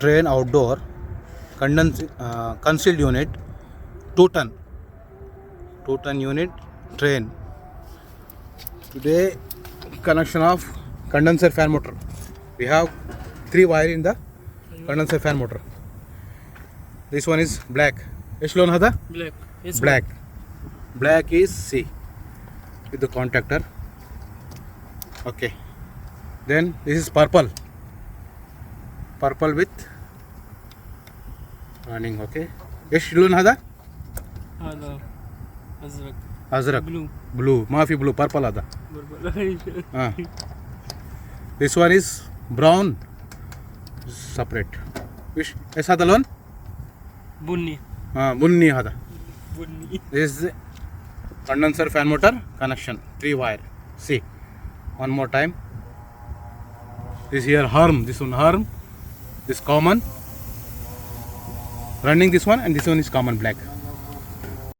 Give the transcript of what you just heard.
Trane outdoor concealed unit 2 ton unit Trane. Today connection of condenser fan motor. We have 3 wire in the condenser fan motor. This one is black. Which loan hada? Black. Yes, Black. Black is C with the contactor. Okay. Then this is purple. Purple with running. Okay. Which loan hada? هذا أزرق. Azrak. Blue. Blue. Maafi blue. Purple hada. Purple. This one is brown. Separate. Which is hada loan? Bunny. Bunni hada. Bunny. This is the condenser fan motor connection. 3 wire. See. One more time. This here harm. This one harm. This common. Running this one and this one is common black.